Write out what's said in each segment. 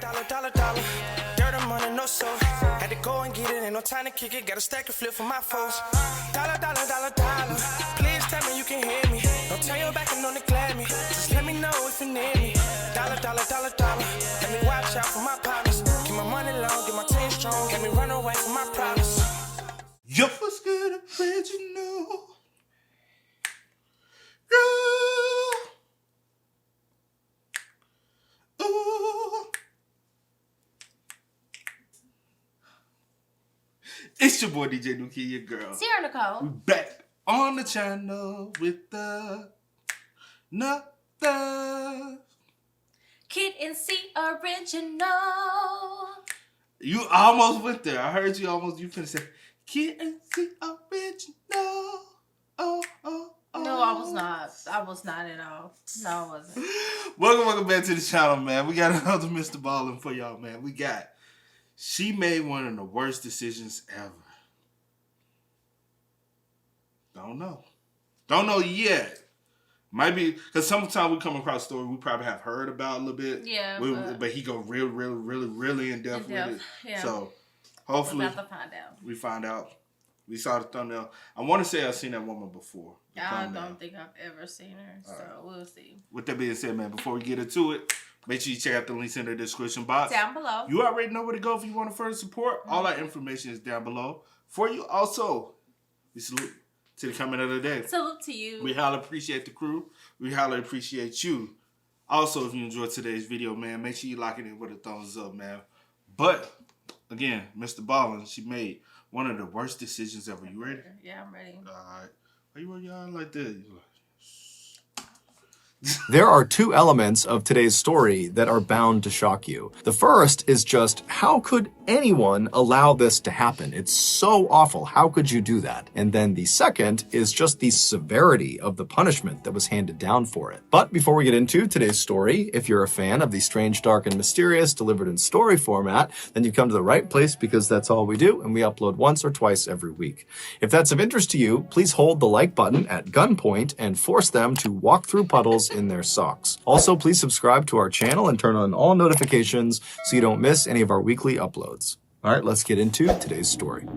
dollar. Dirt and money, no soul. Had to go and get it, ain't no time to kick it. Got a stack of flip for my foes. Dollar. Please tell me you can hear me. Don't turn your back and don't neglect me. Just let me know if you need me. Dollar. Let me watch out for my partners. Keep my money long, get my team strong. Let me run away from my problems. Yo, what's good, original? Girl. Ooh. It's your boy DJ Nuki, your girl. Sierra Nicole. We back on the channel with the another Kid and C original. You almost went there. I heard you almost. You finna say Kid and C original. Oh. No, I was not. I was not at all. No, I wasn't. Welcome back to the channel, man. We got another Mr. Ballen for y'all, man. We got. She made one of the worst decisions ever. Don't know yet. Might be because sometimes we come across a story we probably have heard about a little bit. Yeah. But he go really in depth with it. Yeah. So hopefully we're about to find out. We find out. We saw the thumbnail. I want to say I've seen that woman before. I don't think I've ever seen her, so we'll see. With that being said, man, before we get into it, make sure you check out the links in the description box. Down below. You already know where to go if you want to further support. All our information is down below. For you also, we salute to the comment of the day. Salute to you. We highly appreciate the crew. We highly appreciate you. Also, if you enjoyed today's video, man, make sure you lock it in with a thumbs up, man. But, again, Mr. Ballen, she made one of the worst decisions ever. You ready? Yeah, I'm ready. All right. Why you working out like that? There are two elements of today's story that are bound to shock you. The first is just, how could anyone allow this to happen? It's so awful. How could you do that? And then the second is just the severity of the punishment that was handed down for it. But before we get into today's story, if you're a fan of the strange, dark, and mysterious delivered in story format, then you've come to the right place because that's all we do, and we upload once or twice every week. If that's of interest to you, please hold the like button at gunpoint and force them to walk through puddles in their socks. Also, please subscribe to our channel and turn on all notifications so you don't miss any of our weekly uploads. All right, let's get into today's story.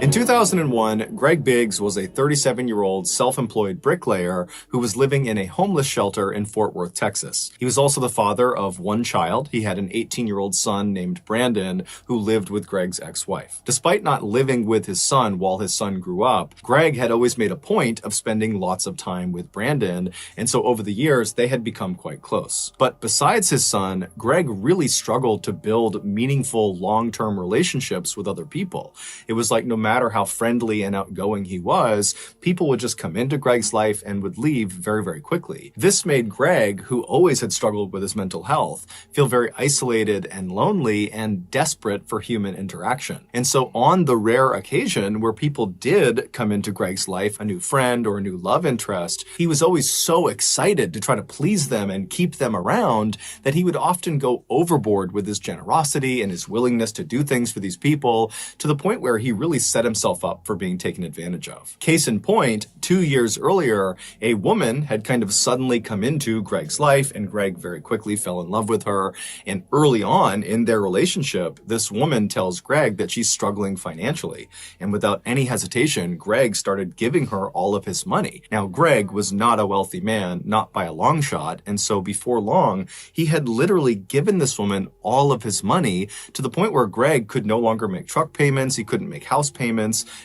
In 2001, Greg Biggs was a 37-year-old self-employed bricklayer who was living in a homeless shelter in Fort Worth, Texas. He was also the father of one child. He had an 18-year-old son named Brandon who lived with Greg's ex-wife. Despite not living with his son while his son grew up, Greg had always made a point of spending lots of time with Brandon, and so over the years, they had become quite close. But besides his son, Greg really struggled to build meaningful long-term relationships with other people. It was like no matter how friendly and outgoing he was, people would just come into Greg's life and would leave very, very quickly. This made Greg, who always had struggled with his mental health, feel very isolated and lonely and desperate for human interaction. And so on the rare occasion where people did come into Greg's life, a new friend or a new love interest, he was always so excited to try to please them and keep them around that he would often go overboard with his generosity and his willingness to do things for these people to the point where he really set himself up for being taken advantage of. Case in point, 2 years earlier, a woman had kind of suddenly come into Greg's life, and Greg very quickly fell in love with her. And early on in their relationship, this woman tells Greg that she's struggling financially. And without any hesitation, Greg started giving her all of his money. Now, Greg was not a wealthy man, not by a long shot, and so before long, he had literally given this woman all of his money to the point where Greg could no longer make truck payments, he couldn't make house payments,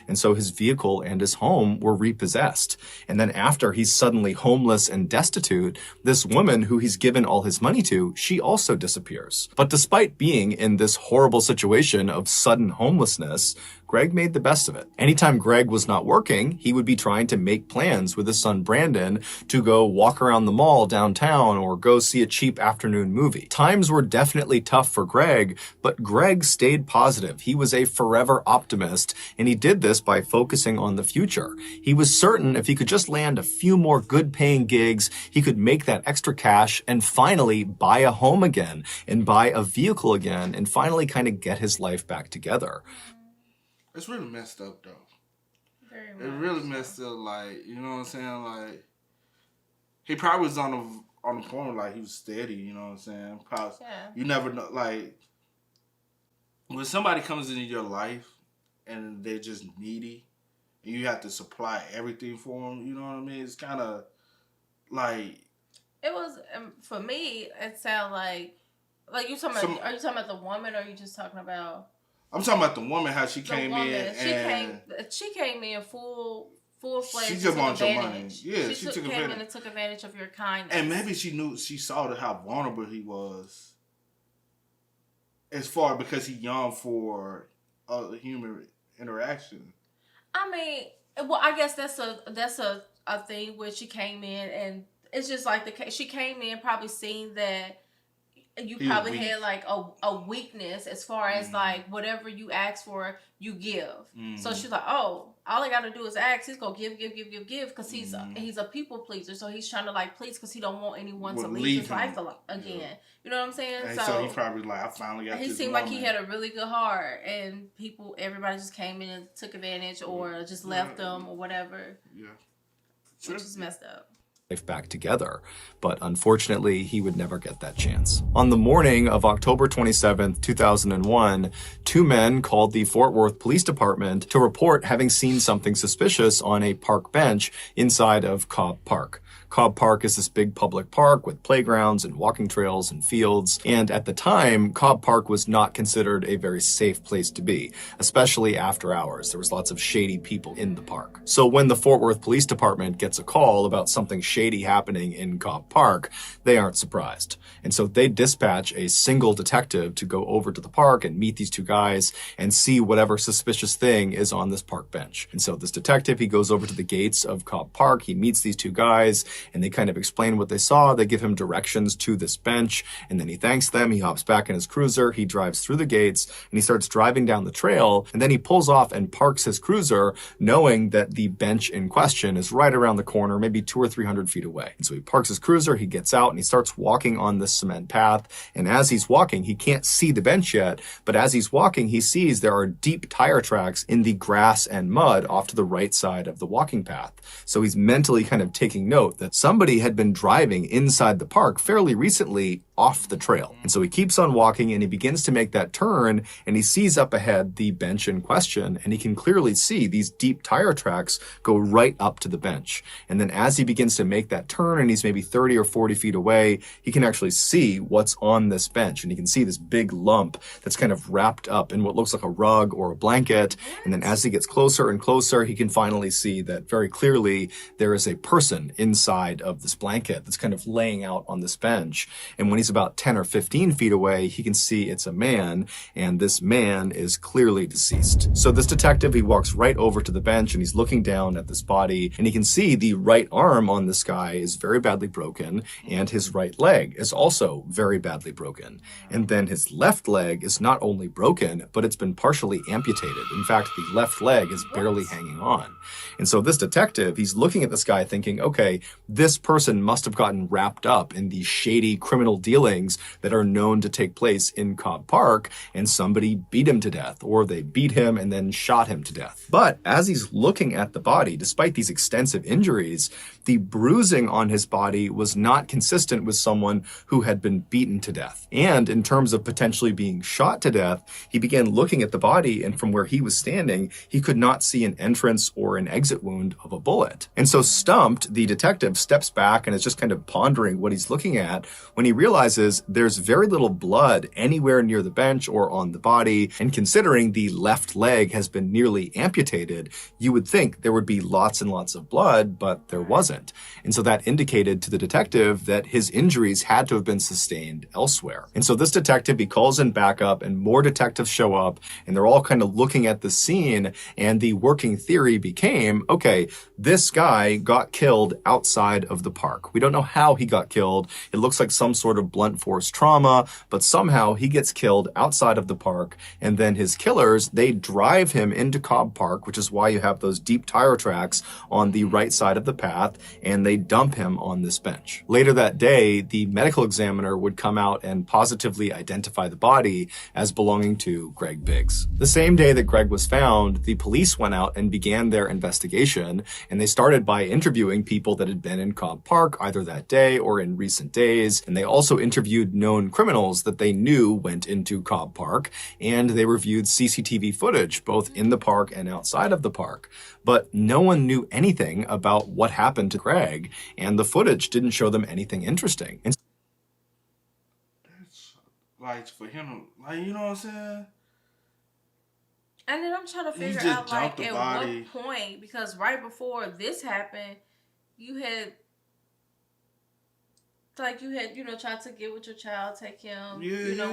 and so his vehicle and his home were repossessed. And then after he's suddenly homeless and destitute, this woman who he's given all his money to, she also disappears. But despite being in this horrible situation of sudden homelessness, Greg made the best of it. Anytime Greg was not working, he would be trying to make plans with his son Brandon to go walk around the mall downtown or go see a cheap afternoon movie. Times were definitely tough for Greg, but Greg stayed positive. He was a forever optimist, and he did this by focusing on the future. He was certain if he could just land a few more good-paying gigs, he could make that extra cash and finally buy a home again and buy a vehicle again and finally kind of get his life back together. It's really messed up though. Very It really messed up. Like, you know what I'm saying? Like, he probably was on the point like he was steady. You know what I'm saying? Probably, Yeah. you never know. Like, when somebody comes into your life and they're just needy, and you have to supply everything for them. You know what I mean? It's kind of like It was for me. It sounded like you talking about. Are you talking about the woman, or are you just talking about? I'm talking about the woman. How she The came woman, in and she came in full fledged. she just wanted your money. Advantage. Yeah, she took came advantage. in and took advantage of your kindness. And maybe she saw how vulnerable he was, as far because he yearned for human interaction. I mean, well, I guess that's a thing where she came in and it's just like she came in probably seeing that you probably had like a weakness as far as like whatever you ask for, you give. So she's like, oh, all I gotta do is ask. He's gonna give because he's a people pleaser. So he's trying to like please because he don't want anyone to leave his life again. Yeah. You know what I'm saying? And so he probably like, I finally got. He seemed like he had a really good heart, and everybody just came in and took advantage or just left them or whatever. Yeah, which is messed up. Life back together, but unfortunately he would never get that chance. On the morning of October 27th, 2001, two men called the Fort Worth Police Department to report having seen something suspicious on a park bench inside of Cobb Park. Cobb Park is this big public park with playgrounds and walking trails and fields, and at the time, Cobb Park was not considered a very safe place to be, especially after hours. There was lots of shady people in the park. So when the Fort Worth Police Department gets a call about something shady happening in Cobb Park, they aren't surprised. And so they dispatch a single detective to go over to the park and meet these two guys and see whatever suspicious thing is on this park bench. And so this detective, he goes over to the gates of Cobb Park, he meets these two guys, and they kind of explain what they saw. They give him directions to this bench, and then he thanks them. He hops back in his cruiser, he drives through the gates, and he starts driving down the trail, and then he pulls off and parks his cruiser, knowing that the bench in question is right around the corner, maybe 200 or 300 feet away. And so he parks his cruiser, he gets out, and he starts walking on this cement path, and as he's walking, he can't see the bench yet, but as he's walking, he sees there are deep tire tracks in the grass and mud off to the right side of the walking path. So he's mentally kind of taking note that somebody had been driving inside the park fairly recently off the trail. And so he keeps on walking and he begins to make that turn and he sees up ahead the bench in question and he can clearly see these deep tire tracks go right up to the bench. And then as he begins to make that turn and he's maybe 30 or 40 feet away, he can actually see what's on this bench and he can see this big lump that's kind of wrapped up in what looks like a rug or a blanket. And then as he gets closer and closer, he can finally see that very clearly there is a person inside of this blanket that's kind of laying out on this bench. And when he's about 10 or 15 feet away, he can see it's a man, and this man is clearly deceased. So this detective, he walks right over to the bench and he's looking down at this body, and he can see the right arm on this guy is very badly broken, and his right leg is also very badly broken. And then his left leg is not only broken, but it's been partially amputated. In fact, the left leg is barely hanging on. And so this detective, he's looking at this guy thinking, okay, this person must have gotten wrapped up in these shady criminal dealings that are known to take place in Cobb Park, and somebody beat him to death, or they beat him and then shot him to death. But as he's looking at the body, despite these extensive injuries, the bruising on his body was not consistent with someone who had been beaten to death. And in terms of potentially being shot to death, he began looking at the body, and from where he was standing, he could not see an entrance or an exit wound of a bullet. And so stumped, the detective steps back and is just kind of pondering what he's looking at when he realizes there's very little blood anywhere near the bench or on the body. And considering the left leg has been nearly amputated, you would think there would be lots and lots of blood, but there wasn't. And so that indicated to the detective that his injuries had to have been sustained elsewhere. And so this detective, he calls in backup, and more detectives show up, and they're all kind of looking at the scene, and the working theory became, okay, this guy got killed outside of the park. We don't know how he got killed. It looks like some sort of blunt force trauma, but somehow he gets killed outside of the park, and then his killers, they drive him into Cobb Park, which is why you have those deep tire tracks on the right side of the path, and they dump him on this bench. Later that day, the medical examiner would come out and positively identify the body as belonging to Greg Biggs. The same day that Greg was found, the police went out and began their investigation, and they started by interviewing people that had been in Cobb Park either that day or in recent days, and they also interviewed known criminals that they knew went into Cobb Park, and they reviewed CCTV footage both in the park and outside of the park. But no one knew anything about what happened to Greg, and the footage didn't show them anything interesting. And That's like for him, like, you know what I'm saying? And then I'm trying to figure just out, like, dumped the at body. what point, because right before this happened, you had, tried to get with your child, take him,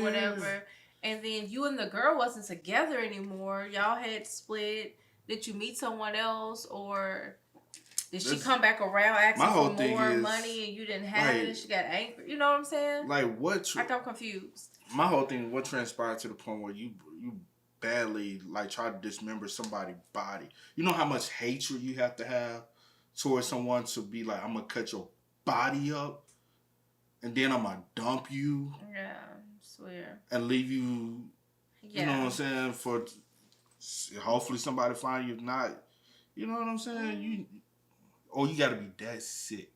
whatever. And then you and the girl wasn't together anymore. Y'all had split. Did you meet someone else, or did she come back around asking for more money and you didn't have it and she got angry? You know what I'm saying? Like, what? Like, I'm confused. My whole thing, what transpired to the point where you badly, like, try to dismember somebody's body. You know how much hatred you have to have towards someone to be like, I'm going to cut your body up and then I'm going to dump you. Yeah, I swear. And leave you, you know what I'm saying, for hopefully somebody find you. If not, you know what I'm saying? You got to be that sick.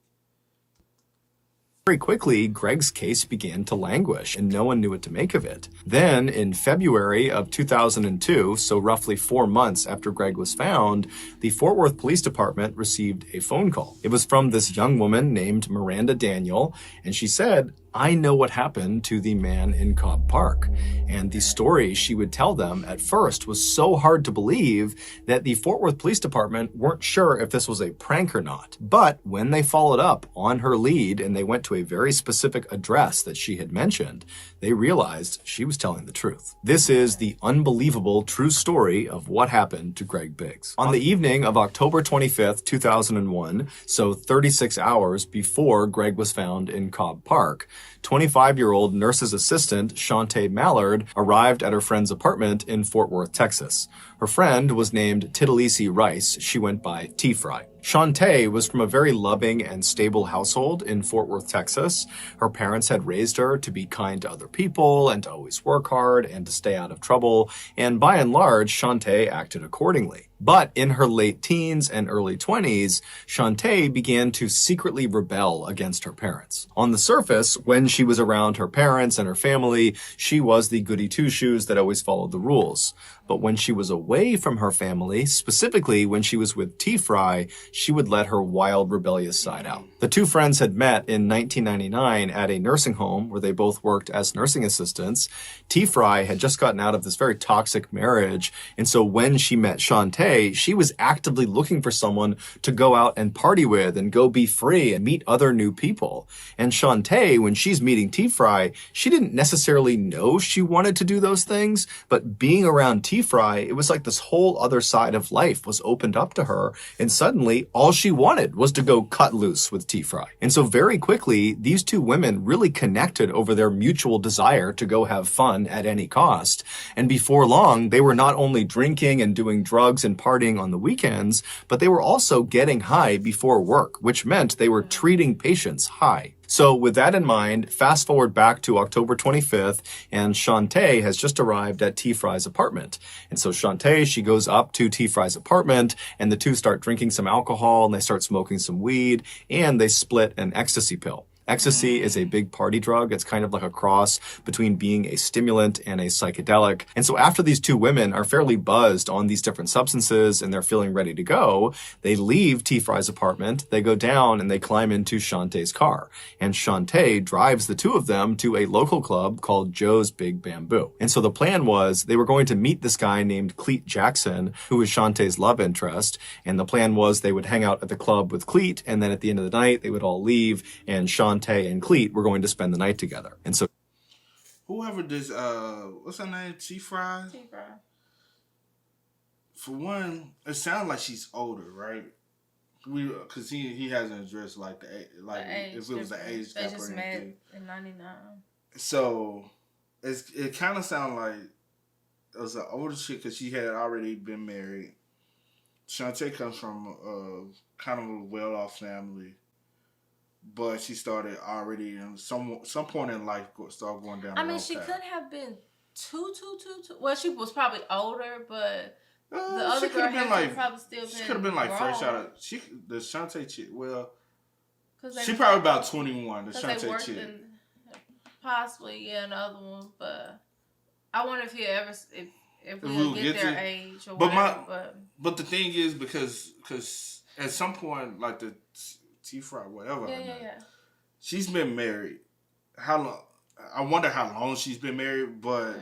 very quickly, Greg's case began to languish, and no one knew what to make of it. Then, in February of 2002, so roughly 4 months after Greg was found, the Fort Worth Police Department received a phone call. It was from this young woman named Miranda Daniel, and she said, I know what happened to the man in Cobb Park. And the story she would tell them at first was so hard to believe that the Fort Worth Police Department weren't sure if this was a prank or not. But when they followed up on her lead and they went to a very specific address that she had mentioned, they realized she was telling the truth. This is the unbelievable true story of what happened to Greg Biggs. On the evening of October 25th, 2001, so 36 hours before Greg was found in Cobb Park, 25-year-old nurse's assistant Shantae Mallard arrived at her friend's apartment in Fort Worth, Texas. Her friend was named Tiddalisi Rice. She went by T-Fry. Shantae was from a very loving and stable household in Fort Worth, Texas. Her parents had raised her to be kind to other people and to always work hard and to stay out of trouble, and by and large, Shantae acted accordingly. But in her late teens and early 20s, Shantae began to secretly rebel against her parents. On the surface, when she was around her parents and her family, she was the goody two-shoes that always followed the rules. But when she was away from her family, specifically when she was with T-Fry, she would let her wild, rebellious side out. The two friends had met in 1999 at a nursing home where they both worked as nursing assistants. T-Fry had just gotten out of this very toxic marriage, and so when she met Shantae, she was actively looking for someone to go out and party with and go be free and meet other new people. And Shantae, when she's meeting T-Fry, she didn't necessarily know she wanted to do those things, but being around T-Fry, it was like this whole other side of life was opened up to her, and suddenly all she wanted was to go cut loose with T-Fry. And so very quickly, these two women really connected over their mutual desire to go have fun at any cost. And before long, they were not only drinking and doing drugs and partying on the weekends, but they were also getting high before work, which meant they were treating patients high. So with that in mind, fast forward back to October 25th, and Shantae has just arrived at T-Fry's apartment. And so Shantae, she goes up to T-Fry's apartment, and the two start drinking some alcohol, and they start smoking some weed, and they split an ecstasy pill. Ecstasy is a big party drug. It's kind of like a cross between being a stimulant and a psychedelic. And so after these two women are fairly buzzed on these different substances and they're feeling ready to go, they leave T-Fry's apartment, they go down and they climb into Shantae's car. And Shantae drives the two of them to a local club called Joe's Big Bamboo. And so the plan was they were going to meet this guy named Cleet Jackson, who was Shantae's love interest. And the plan was they would hang out at the club with Cleet, and then at the end of the night, they would all leave, and Shantae and Cleet were going to spend the night together. And so whoever this, what's her name? T-Fry? T-Fry. For one, it sounds like she's older, right? Because he hasn't addressed like if it was an age They gap just or met anything. in 99. So it kind of sounded like it was an older chick because she had already been married. Shantae comes from kind of a well-off family, but she started already in some point in life started going down. I mean, she could have been too. Well, she was probably older, but the other girl had probably still been. She could have been like grown. fresh out of the Shantae chick. Well, she probably about 21. The Shantae chick. Possibly, yeah, another one, but I wonder if if we'll get their age or whatever. But the thing is, because at some point, like the T-Fry, whatever, she's been married. How long? I wonder how long she's been married, but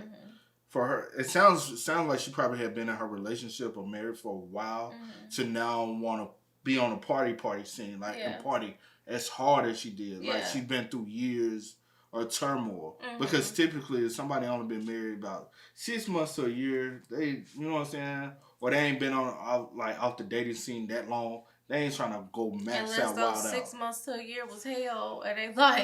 for her, it sounds like she probably had been in her relationship or married for a while to now want to be on a party scene, and party as hard as she did. Like she's been through years or turmoil, because typically if somebody only been married about 6 months to a year, they, you know what I'm saying, or they ain't been off the dating scene that long, they ain't trying to go max out wild out. 6 months to a year was hell, and they like,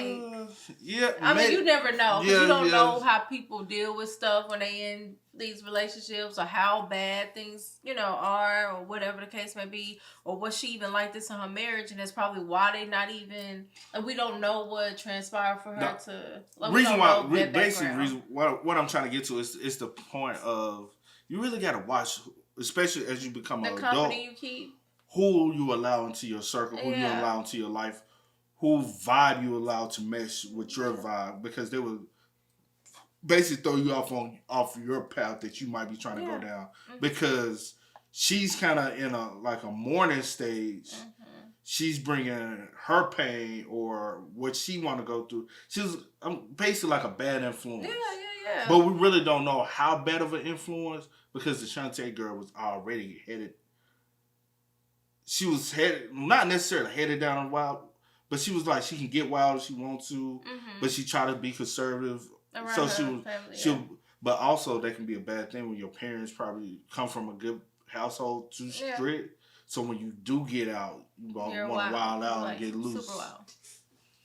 I mean, you never know, because you don't know how people deal with stuff when they in these relationships, or how bad things, are, or whatever the case may be, or was she even like this in her marriage, and that's probably why they not even, and we don't know what transpired for her what I'm trying to get to is the point of, you really got to watch, especially as you become an adult, company you keep, who you allow into your circle, who you allow into your life, who vibe you allow to mesh with your vibe, because they will basically throw you off your path that you might be trying to go down. Because she's kind of in a mourning stage. She's bringing her pain or what she want to go through. She's basically like a bad influence. Yeah. But we really don't know how bad of an influence, because the Shantae girl was already headed. She was not necessarily headed down wild, but she was like, she can get wild if she wants to, but she tried to be conservative. Around so but also that can be a bad thing when your parents probably come from a good household, too strict. So when you do get out, you want to wild out and get loose. Super wild.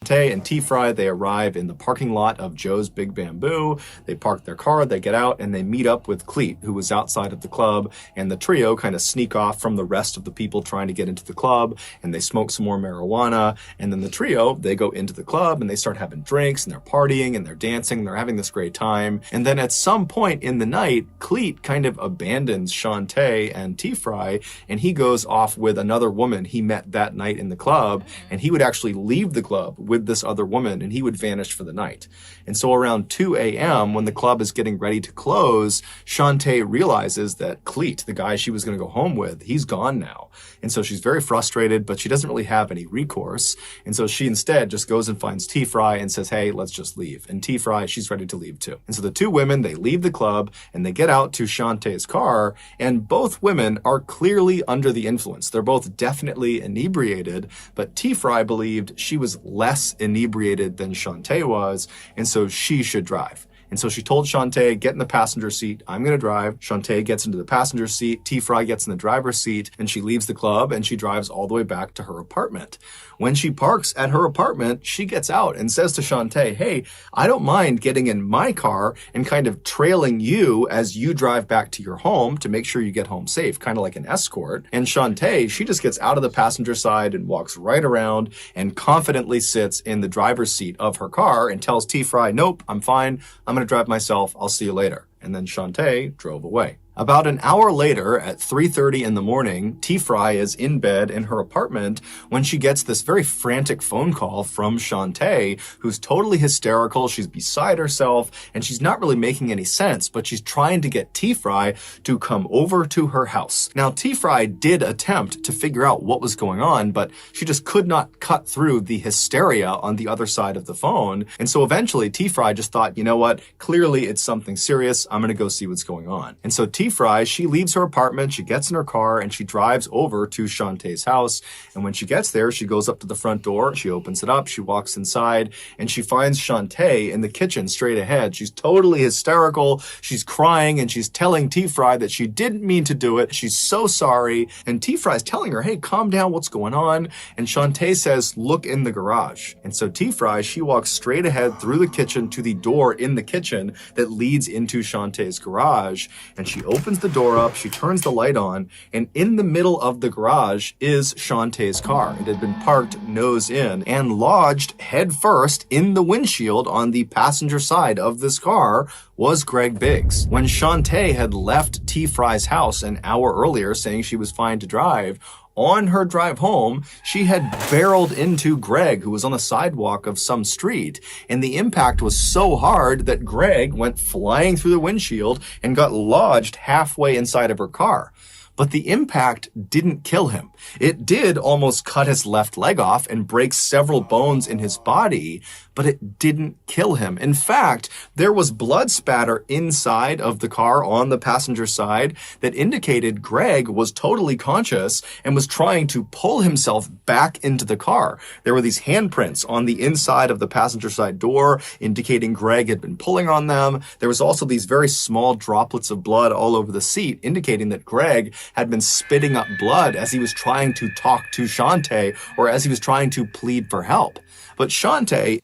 Tay and T-Fry, they arrive in the parking lot of Joe's Big Bamboo. They park their car, they get out, and they meet up with Cleet, who was outside of the club, and the trio kind of sneak off from the rest of the people trying to get into the club, and they smoke some more marijuana, and then the trio, they go into the club, and they start having drinks, and they're partying, and they're dancing, and they're having this great time, and then at some point in the night, Cleet kind of abandons Shantae and T-Fry, and he goes off with another woman he met that night in the club, and he would actually leave the club with this other woman, and he would vanish for the night. And so around 2 a.m., when the club is getting ready to close, Shantae realizes that Cleet, the guy she was going to go home with, he's gone now. And so she's very frustrated, but she doesn't really have any recourse. And so she instead just goes and finds T-Fry and says, hey, let's just leave. And T-Fry, she's ready to leave too. And so the two women, they leave the club and they get out to Shantae's car, and both women are clearly under the influence. They're both definitely inebriated, but T-Fry believed she was less inebriated than Shantae was, and so she should drive. And so she told Shantae, get in the passenger seat, I'm going to drive. Shantae gets into the passenger seat, T-Fry gets in the driver's seat, and she leaves the club and she drives all the way back to her apartment. When she parks at her apartment, she gets out and says to Shantae, hey, I don't mind getting in my car and kind of trailing you as you drive back to your home to make sure you get home safe, kind of like an escort. And Shantae, she just gets out of the passenger side and walks right around and confidently sits in the driver's seat of her car and tells T-Fry, nope, I'm fine. I'm going to drive myself. I'll see you later. And then Shantae drove away. About an hour later, at 3:30 in the morning, T-Fry is in bed in her apartment when she gets this very frantic phone call from Shantae, who's totally hysterical. She's beside herself, and she's not really making any sense, but she's trying to get T-Fry to come over to her house. Now, T-Fry did attempt to figure out what was going on, but she just could not cut through the hysteria on the other side of the phone. And so eventually, T-Fry just thought, you know what? Clearly, it's something serious. I'm going to go see what's going on. And so T-Fry T-Fry, she leaves her apartment, she gets in her car, and she drives over to Shantae's house. And when she gets there, she goes up to the front door, she opens it up, she walks inside, and she finds Shantae in the kitchen straight ahead. She's totally hysterical, she's crying, and she's telling T-Fry that she didn't mean to do it. She's so sorry. And T-Fry's telling her, hey, calm down, what's going on? And Shantae says, look in the garage. And so T-Fry, she walks straight ahead through the kitchen to the door in the kitchen that leads into Shantae's garage. And she opens the door up, she turns the light on, and in the middle of the garage is Shantae's car. It had been parked nose in and lodged head first in the windshield on the passenger side of this car was Greg Biggs. When Shantae had left T-Fry's house an hour earlier saying she was fine to drive, on her drive home, she had barreled into Greg, who was on a sidewalk of some street, and the impact was so hard that Greg went flying through the windshield and got lodged halfway inside of her car. But the impact didn't kill him. It did almost cut his left leg off and break several bones in his body, but it didn't kill him. In fact, there was blood spatter inside of the car on the passenger side that indicated Greg was totally conscious and was trying to pull himself back into the car. There were these handprints on the inside of the passenger side door indicating Greg had been pulling on them. There was also these very small droplets of blood all over the seat indicating that Greg had been spitting up blood as he was trying to talk to Shantae or as he was trying to plead for help. But Shantae...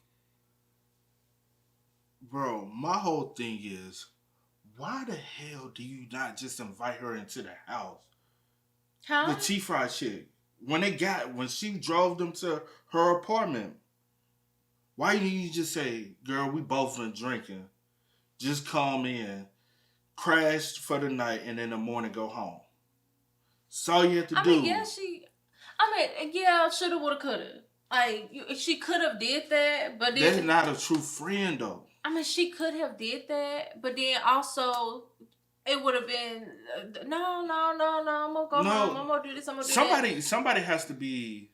Bro, my whole thing is, why the hell do you not just invite her into the house? Huh? The T-Fry chick. When she drove them to her apartment, why didn't you just say, girl, we both been drinking. Just come in, crash for the night, and in the morning go home. That's all you have to do. Shoulda, woulda, coulda. Like, she could have did that, but then... That's not a true friend, though. She could have did that, but then also, it would have been, no, I'm gonna go home, I'm gonna do this, I'm gonna do that. Somebody has to be...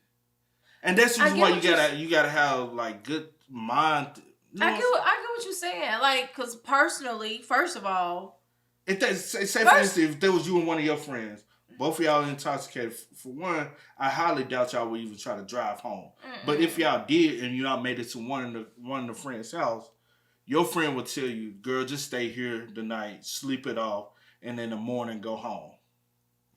And that's why you gotta have, like, good mind... I get what you're saying. Like, because personally, first of all... For instance, if there was you and one of your friends, both of y'all intoxicated, for one, I highly doubt y'all would even try to drive home. Mm-mm. But if y'all did and y'all made it to one of the friends' house, your friend would tell you, girl, just stay here tonight, sleep it off, and in the morning go home.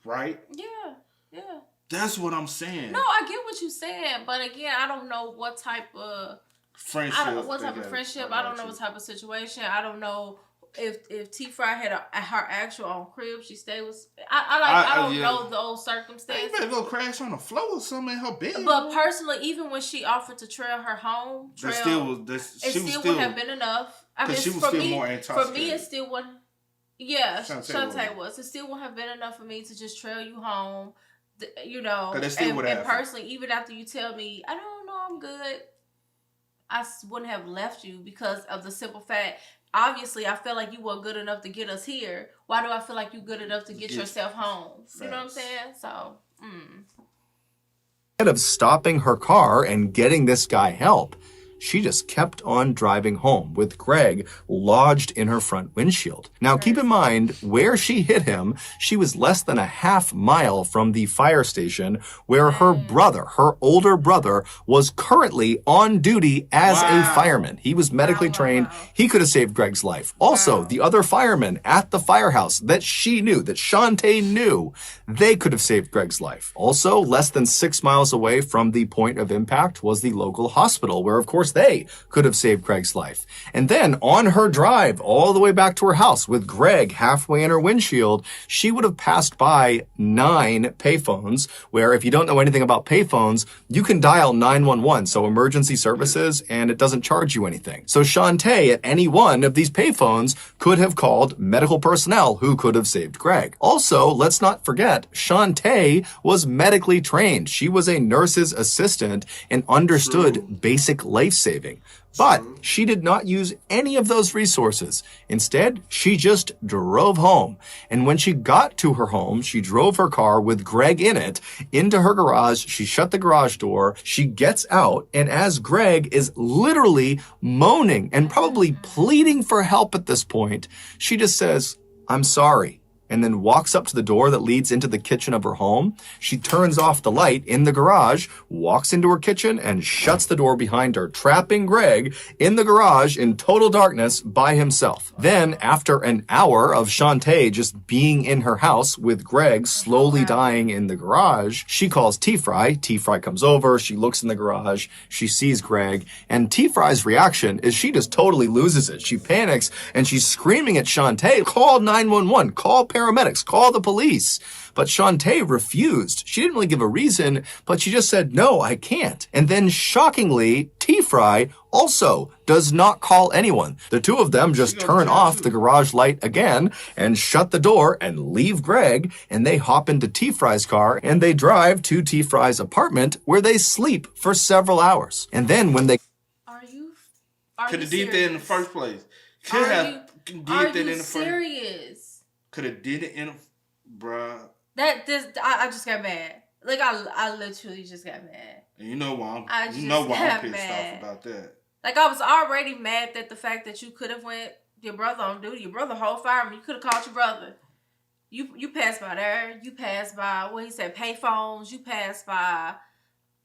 Right? Yeah. That's what I'm saying. No, I get what you're saying, but again, I don't know what type of friendship. I don't know what type of friendship. I don't know what type of situation. I don't know if T-Fry had her actual own crib, she stayed with. I don't know those circumstances. You better go crash on the floor or something in her bed. But personally, even when she offered to trail her home, it still wouldn't have been enough. She was still more intoxicated. For me, it still wouldn't. Yeah, Shantae was. It still wouldn't have been enough for me to just trail you home. You know, and personally, even after you tell me, I don't know, I'm good, I wouldn't have left you because of the simple fact. Obviously, I feel like you were good enough to get us here. Why do I feel like you're good enough to get yourself home? Facts. You know what I'm saying? So, Instead of stopping her car and getting this guy help, she just kept on driving home with Greg lodged in her front windshield. Now, keep in mind, where she hit him, she was less than a half mile from the fire station where her older brother, was currently on duty as a fireman. He was medically trained. He could have saved Greg's life. Also, the other firemen at the firehouse that she knew, that Shantae knew, they could have saved Greg's life. Also, less than 6 miles away from the point of impact was the local hospital, where, of course, they could have saved Greg's life. And then on her drive all the way back to her house with Greg halfway in her windshield, she would have passed by 9 payphones, where if you don't know anything about payphones, you can dial 911, so emergency services, and it doesn't charge you anything. So Shantae at any one of these payphones could have called medical personnel who could have saved Greg. Also, let's not forget, Shantae was medically trained. She was a nurse's assistant and understood basic life-saving. But she did not use any of those resources. Instead, she just drove home. And when she got to her home, she drove her car with Greg in it into her garage. She shut the garage door. She gets out. And as Greg is literally moaning and probably pleading for help at this point, she just says, "I'm sorry," and then walks up to the door that leads into the kitchen of her home. She turns off the light in the garage, walks into her kitchen, and shuts the door behind her, trapping Greg in the garage in total darkness by himself. Then, after an hour of Shantae just being in her house with Greg slowly dying in the garage, she calls T-Fry. T-Fry comes over, she looks in the garage, she sees Greg, and T-Fry's reaction is she just totally loses it. She panics, and she's screaming at Shantae, call 911, call paramedics, call the police. But Shantae refused. She didn't really give a reason, but she just said, no, I can't. And then shockingly, T-Fry also does not call anyone. The two of them just turn off the garage light again and shut the door and leave Greg, and they hop into T-Fry's car and they drive to T-Fry's apartment where they sleep for several hours. And then when they... Could have did that in the first place. Could have did that in the first... serious? Could have did it in a... Bruh. I just got mad. Like, I literally just got mad. And you know why I'm pissed off about that. Like, I was already mad that the fact that you could have went your brother on duty. Your brother whole fireman. You could have called your brother. You passed by there. You passed by, what he said, pay phones. You passed by,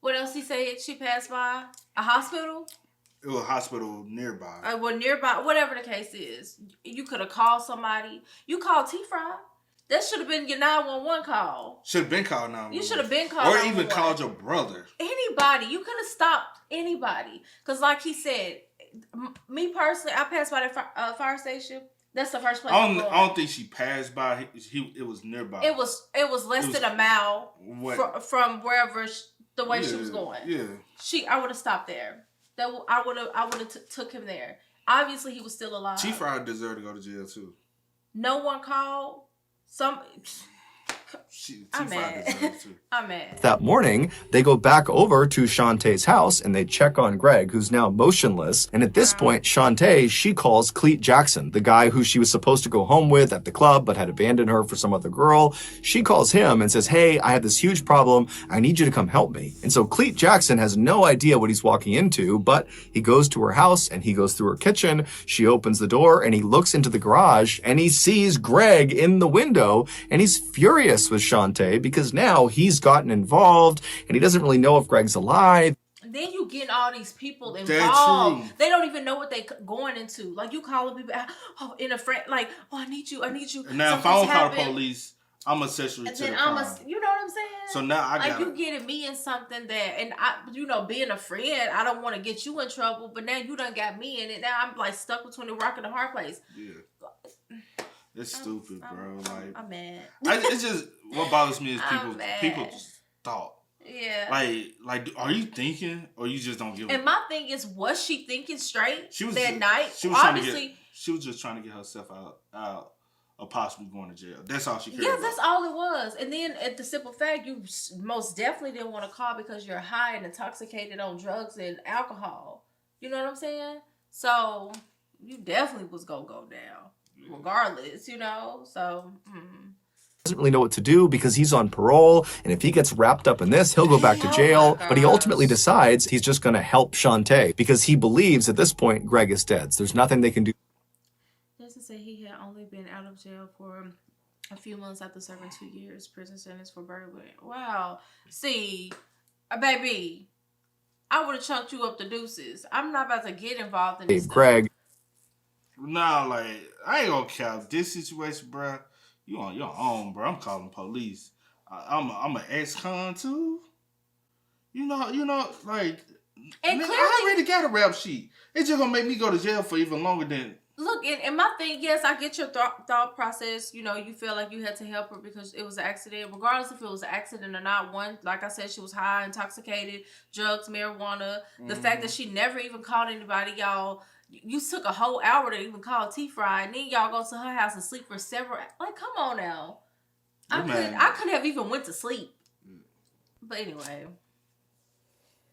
what else he said she passed by? A hospital? It was a hospital nearby. Well, nearby, whatever the case is. You could have called somebody. You called T-Fry. That should have been your 911 call. Should have been called 911. You should have been called 911. Or even called your brother. Anybody. You could have stopped anybody. Because like he said, me personally, I passed by that fire station. That's the first place I don't think she passed by. It was nearby. It was less than a mile from wherever the way she was going. Yeah. I would have stopped there. I would have took him there. Obviously, he was still alive. T-Fry deserved to go to jail too. No one called. I'm mad. I'm mad. That morning, they go back over to Shantae's house and they check on Greg, who's now motionless. And at this point, Shantae, she calls Cleet Jackson, the guy who she was supposed to go home with at the club but had abandoned her for some other girl. She calls him and says, hey, I have this huge problem. I need you to come help me. And so Cleet Jackson has no idea what he's walking into, but he goes to her house and he goes through her kitchen. She opens the door and he looks into the garage and he sees Greg in the window and he's furious with Shantae because now he's gotten involved and he doesn't really know if Greg's alive. Then you get all these people involved. They don't even know what they going into. Like, you calling people, in a friend, like, I need you. And now if I don't call the police, I'm accessory to the crime. You know what I'm saying? So now I got you getting me in something that, and I, being a friend, I don't want to get you in trouble, but now you done got me in it. Now I'm like stuck between the rock and the hard place. Yeah. It's stupid, bro. Like, I'm mad. It's just, what bothers me is people just thought. Yeah. Like, are you thinking, or you just don't give a... And my thing is, was she thinking straight night? She was just trying to get herself out of possibly going to jail. That's all she cared Yeah, about. that's all it was. And then, at the simple fact, you most definitely didn't want to call because you're high and intoxicated on drugs and alcohol. You know what I'm saying? So, you definitely was going to go down. Regardless, so Doesn't really know what to do because he's on parole, and if he gets wrapped up in this, he'll go back to jail. But he ultimately decides he's just going to help Shantae because he believes at this point Greg is dead. So there's nothing they can do. Justin said he had only been out of jail for a few months after serving 2 years prison sentence for burglary. Wow. See, baby, I would have chunked you up the deuces. I'm not about to get involved in this stuff. Greg. Nah, like, I ain't gonna cap this situation, bro. You on your own, bro. I'm calling police. I'm an ex-con too. You know, like, and nigga, clearly, I already got a rap sheet. It's just gonna make me go to jail for even longer than. Look, and my thing, yes, I get your thought process. You feel like you had to help her because it was an accident. Regardless if it was an accident or not, one, like I said, she was high, intoxicated, drugs, marijuana. The fact that she never even called anybody, y'all. You took a whole hour to even call T-Fry, and then y'all go to her house and sleep for several. Like, come on now. I couldn't have even went to sleep. But anyway.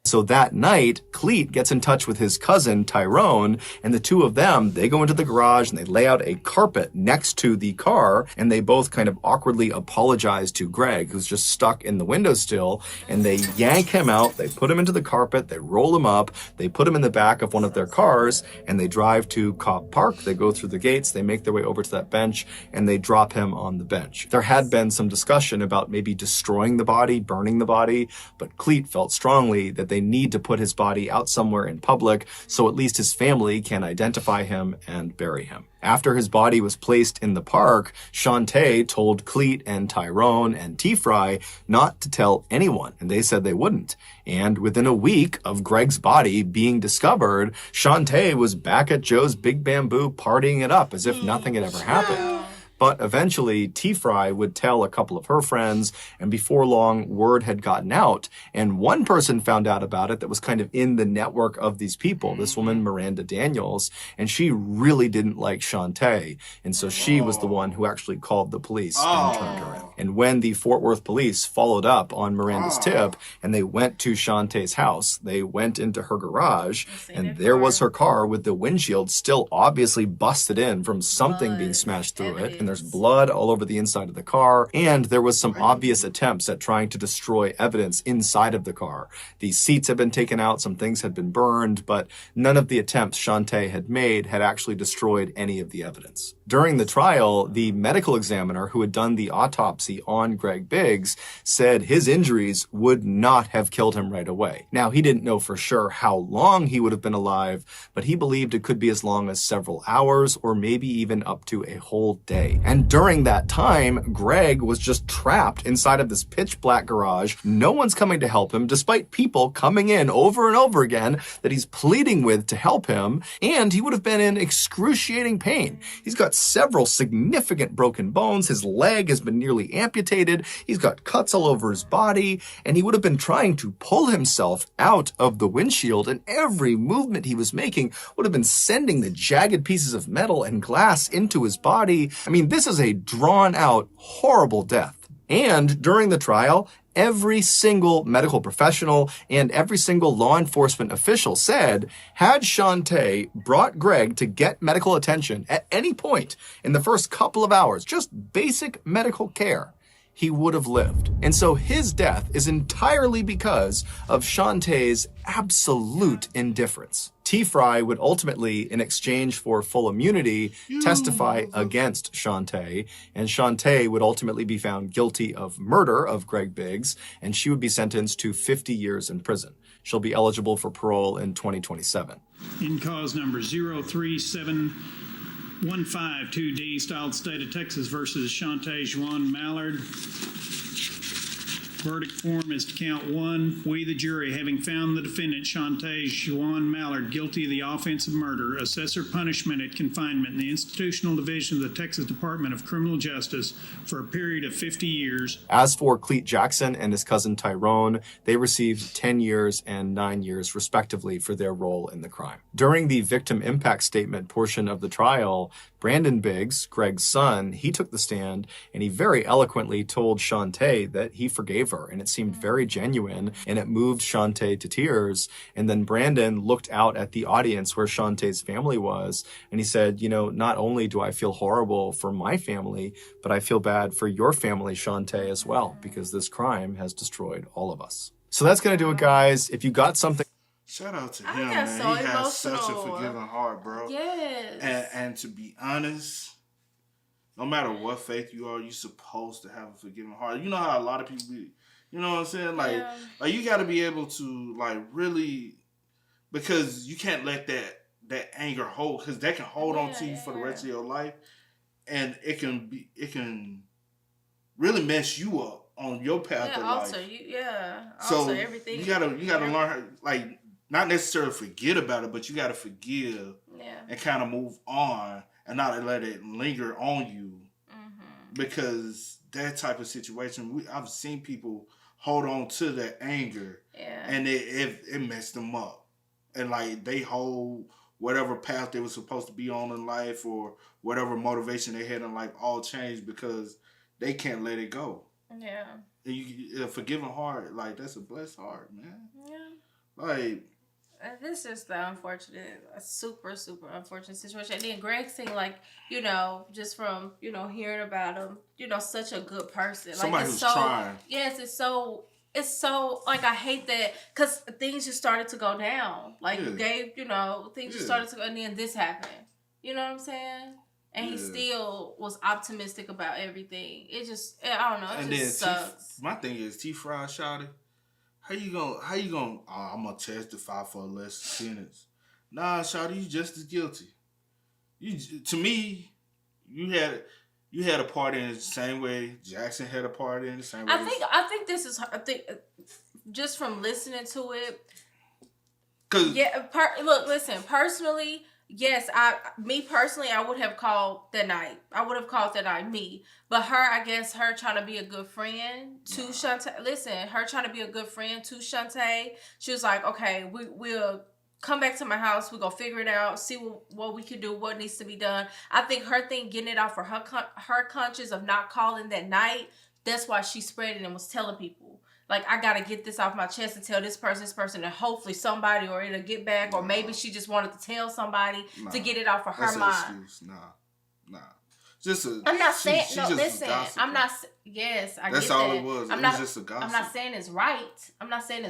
So that night, Cleet gets in touch with his cousin, Tyrone, and the two of them, they go into the garage and they lay out a carpet next to the car, and they both kind of awkwardly apologize to Greg, who's just stuck in the windowsill, and they yank him out, they put him into the carpet, they roll him up, they put him in the back of one of their cars, and they drive to Cop Park. They go through the gates, they make their way over to that bench, and they drop him on the bench. There had been some discussion about maybe destroying the body, burning the body, but Cleet felt strongly that they need to put his body out somewhere in public so at least his family can identify him and bury him. After his body was placed in the park, Shantae told Cleet and Tyrone and T-Fry not to tell anyone, and they said they wouldn't. And within a week of Greg's body being discovered, Shantae was back at Joe's Big Bamboo partying it up as if nothing had ever happened. But eventually, T-Fry would tell a couple of her friends, and before long, word had gotten out. And one person found out about it that was kind of in the network of these people, this woman, Miranda Daniels, and she really didn't like Shantae. And so she was the one who actually called the police and turned her in. And when the Fort Worth police followed up on Miranda's tip, and they went to Shantae's house, they went into her garage, and there was her car with the windshield still obviously busted in from something being smashed through it. And there's blood all over the inside of the car, and there was some obvious attempts at trying to destroy evidence inside of the car. The seats had been taken out, some things had been burned, but none of the attempts Shantae had made had actually destroyed any of the evidence. During the trial, the medical examiner who had done the autopsy on Greg Biggs said his injuries would not have killed him right away. Now, he didn't know for sure how long he would have been alive, but he believed it could be as long as several hours or maybe even up to a whole day. And during that time, Greg was just trapped inside of this pitch black garage. No one's coming to help him, despite people coming in over and over again that he's pleading with to help him. And he would have been in excruciating pain. He's got several significant broken bones. His leg has been nearly amputated. He's got cuts all over his body. And he would have been trying to pull himself out of the windshield. And every movement he was making would have been sending the jagged pieces of metal and glass into his body. I mean, this is a drawn-out, horrible death. And during the trial, every single medical professional and every single law enforcement official said, had Shantae brought Greg to get medical attention at any point in the first couple of hours, just basic medical care, he would have lived. And so his death is entirely because of Shantae's absolute indifference. T-Fry would ultimately, in exchange for full immunity, testify against Shantae, and Shantae would ultimately be found guilty of murder of Greg Biggs, and she would be sentenced to 50 years in prison. She'll be eligible for parole in 2027. In cause number 037152D, styled State of Texas versus Shantae Juan Mallard. Verdict form is to count one. We, the jury, having found the defendant, Shantae Juan Mallard, guilty of the offense of murder, assess her punishment at confinement in the Institutional Division of the Texas Department of Criminal Justice for a period of 50 years. As for Cleet Jackson and his cousin Tyrone, they received 10 years and 9 years, respectively, for their role in the crime. During the victim impact statement portion of the trial, Brandon Biggs, Greg's son, he took the stand and he very eloquently told Shantae that he forgave her, and it seemed very genuine, and it moved Shantae to tears. And then Brandon looked out at the audience where Shantae's family was, and he said, you know, not only do I feel horrible for my family, but I feel bad for your family, Shantae, as well, because this crime has destroyed all of us. So that's going to do it, guys. If you got something... Shout out to I him, got man. so He has such a emotional. forgiving heart, bro. Yes. And to be honest, no matter what faith you are, you're supposed to have a forgiving heart. You know how a lot of people be, you know what I'm saying? Like you got to be able to, like, really, because you can't let that anger hold, because that can hold on to you for the rest of your life, and it can really mess you up on your path of life. Alter everything. You gotta learn how, like, not necessarily forget about it, but you gotta forgive and kind of move on and not let it linger on you. Because that type of situation, I've seen people hold on to that anger, and it messed them up, and like they hold whatever path they were supposed to be on in life or whatever motivation they had in life all changed because they can't let it go. Yeah. A forgiving heart, like, that's a blessed heart, man. Yeah. Like, This is the unfortunate, super, super unfortunate situation. And then Greg seemed like, just from, hearing about him, such a good person. Somebody like, who's trying. Yes, it's so, like, I hate that, because things just started to go down. Like, you gave, things just started to go, and then this happened. You know what I'm saying? And he still was optimistic about everything. It just, I don't know, it just sucks. My thing is, T-Fry shouted, How you gonna? Oh, I'm gonna testify for a less sentence. Nah, shawty, you just as guilty. To me, you had a part in it the same way Jackson had a part in it the same way. I think this is. I think just from listening to it. Look, listen. Personally, yes, I would have called that night. Me. But I guess her trying to be a good friend to Shantae. Listen, her trying to be a good friend to Shantae. She was like, okay, we'll come back to my house. We're going to figure it out, see what we can do, what needs to be done. I think her thing, getting it out for her conscience of not calling that night, that's why she spread it and was telling people. Like, I got to get this off my chest and tell this person, and hopefully somebody, or it'll get back, or maybe she just wanted to tell somebody to get it off of her mind. Excuse. Nah. I'm not saying, listen, I'm not, yes, I get that. That's all it was. It was just a gossip. I'm not saying it's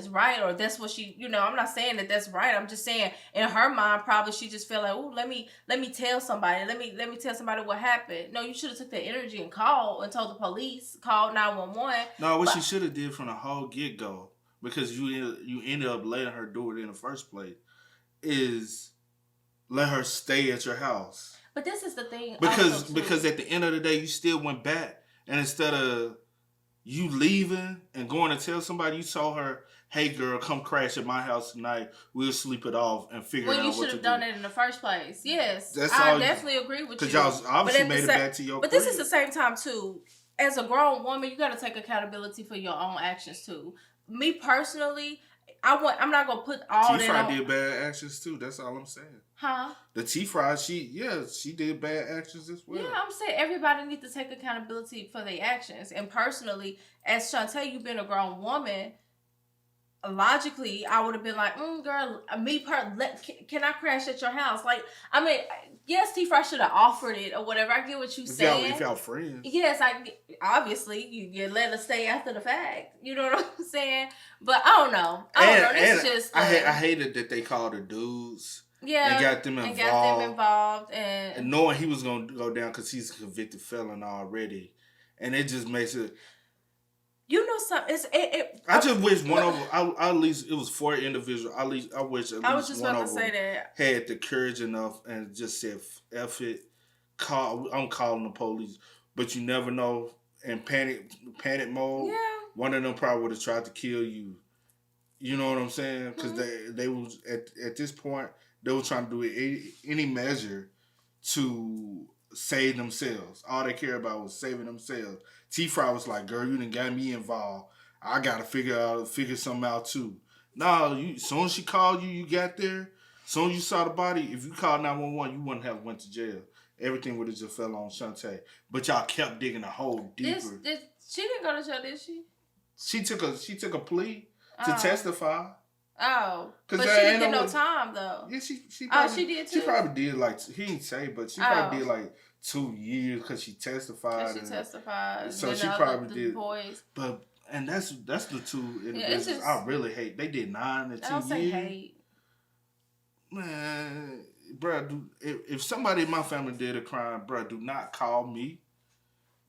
right. Or that's what she, I'm not saying that that's right. I'm just saying in her mind, probably she just felt like, oh, let me tell somebody. Let me tell somebody what happened. No, you should have took that energy and called and told the police, called 911. No, what she should have did from the whole get-go, because you ended up letting her do it in the first place, is let her stay at your house. But this is the thing. Because at the end of the day, you still went back. And instead of you leaving and going to tell somebody, you told her, hey, girl, come crash at my house tonight. We'll sleep it off and figure out what to do. Well, you should have done it in the first place. Yes. I definitely agree with you. Because y'all obviously made it back to your But this is the same time, too. As a grown woman, you got to take accountability for your own actions, too. Me, personally, I'm not going to put all that T-Fry on. did bad actions, too. That's all I'm saying. Huh? The T-Fry, she did bad actions as well. Yeah, I'm saying everybody needs to take accountability for their actions. And personally, as Shantae, you've been a grown woman. Logically, I would have been like, girl, can I crash at your house? Like, I mean, yes, T-Fry should have offered it or whatever. I get what you're saying. If y'all friends. Yes, obviously, you let us stay after the fact. You know what I'm saying? But I don't know. It's just... I hated that they called the dudes. Yeah. And got them involved. And knowing he was going to go down because he's a convicted felon already. And it just makes it... You know something? I just wish one of them, at least it was 4 individuals. I wish at least one of them had the courage enough and just said, F it, I'm calling the police. But you never know. In panic mode, one of them probably would have tried to kill you. You know what I'm saying? Because they was at this point, they were trying to do any measure to save themselves. All they care about was saving themselves. T-Fry was like, girl, you done got me involved. I got to figure something out too. No, as soon as she called you, you got there. As soon as you saw the body, if you called 911, you wouldn't have went to jail. Everything would have just fell on Shantae. But y'all kept digging a hole deeper. She didn't go to jail, did she? She took a plea to testify. Oh, but she didn't get no time though. Yeah, she probably, she did too. She probably did he didn't say, but she probably did 2 years because she testified. So she probably did. Boys. But that's the two individuals I really hate. They did 9 and 2 years. I don't say hate. Man, bruh, if somebody in my family did a crime, bruh, do not call me.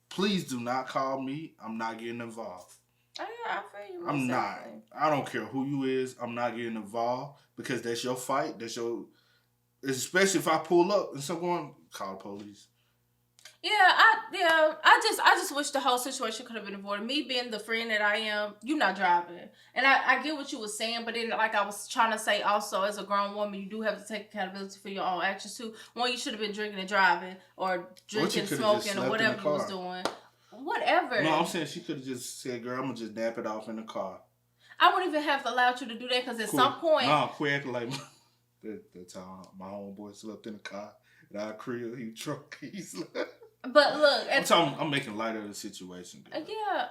Please do not call me. I'm not getting involved. Oh, yeah, I feel you. I'm not. I don't care who you is. I'm not getting involved because that's your fight. That's your... Especially if I pull up and someone call the police. Yeah, I just wish the whole situation could have been avoided. Me being the friend that I am, you're not driving. And I get what you were saying, but then like I was trying to say also, as a grown woman, you do have to take accountability for your own actions too. One, you should have been drinking and driving or drinking, smoking, or whatever you was doing. Whatever. No, I'm saying she could have just said, girl, I'm going to just nap it off in the car. I wouldn't even have allowed you to do that because at some point... No, quick, like... That's how my homeboy slept in the car. And I crib, he drunk, he slept. But look... I'm making light of the situation. Girl. Yeah,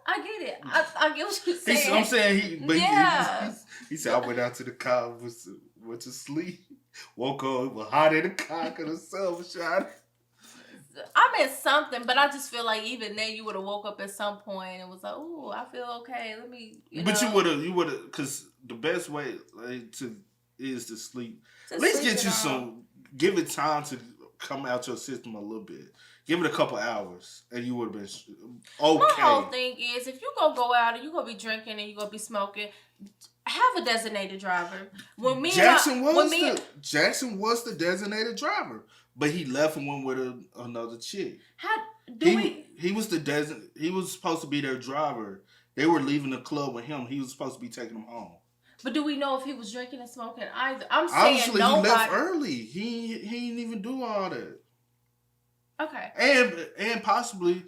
I get it. I get what you're saying. I'm saying Yeah. he said I went out to the car, went to sleep, woke up, it was hot in the car because the sun was shining. I meant something, but I just feel like even then you would have woke up at some point and was like, "Ooh, I feel okay. Let me." But you would have, because the best way is to sleep. At least get you give it time to come out your system a little bit. Give it a couple hours, and you would have been okay. My whole thing is, if you go out and you gonna be drinking and you gonna be smoking, have a designated driver. Jackson was the designated driver, but he left and went with another chick. He was he was supposed to be their driver. They were leaving the club with him. He was supposed to be taking them home. But do we know if he was drinking and smoking either? I'm saying obviously nobody. He left early. He didn't even do all that. Okay. And possibly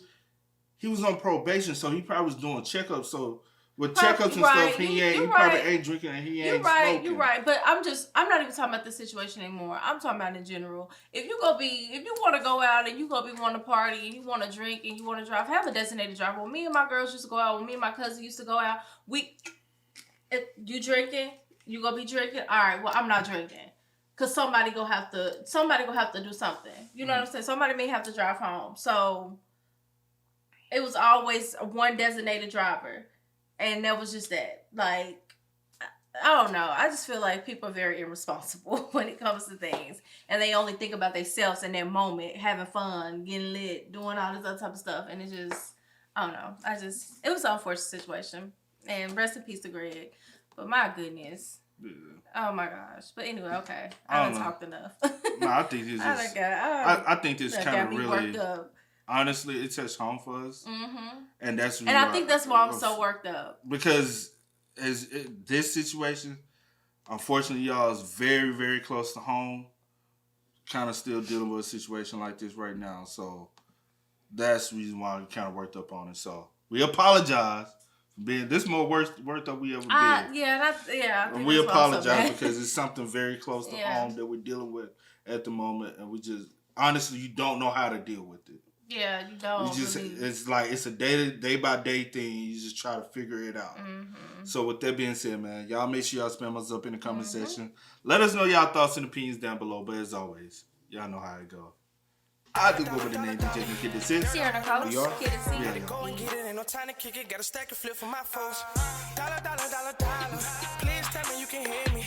he was on probation, so he probably was doing checkups. So with checkups and stuff, he probably ain't drinking and he ain't smoking. You're right. But I'm not even talking about this situation anymore. I'm talking about in general. If you want to go out and you want to party and you want to drink and you want to drive, have a designated driver. When me and my girls used to go out, when me and my cousin used to go out, if you drinking, you gonna be drinking. All right. Well, I'm not drinking. Cause somebody gonna have to do something. You know what I'm saying? Somebody may have to drive home. So it was always one designated driver, and that was just that. Like, I don't know. I just feel like people are very irresponsible when it comes to things, and they only think about themselves in their moment, having fun, getting lit, doing all this other type of stuff, and it just, I don't know. It was an unfortunate situation, and rest in peace to Greg. But my goodness. Yeah. Oh my gosh! But anyway, okay. I haven't talked enough. No, I think this is. I think this kind of really. Honestly, it touched home for us, and that's. And I think that's why I'm so worked up. Because this situation, unfortunately, y'all is very, very close to home. Kind of still dealing with a situation like this right now, so that's the reason why we kind of worked up on it. So we apologize. This more worth that we ever did. And we apologize because it's something very close to home that we're dealing with at the moment, and we just honestly you don't know how to deal with it. Yeah, you don't. It's like it's a day by day thing. You just try to figure it out. So with that being said, man, y'all make sure y'all spam us up in the comment section. Let us know y'all thoughts and opinions down below. But as always, y'all know how it goes. I do go with the name DJ Kid That Sits. We are. Yeah. Go and get it, ain't no time to kick it. Got a stack and flip for my folks. Dollar. Please tell me you can hear me.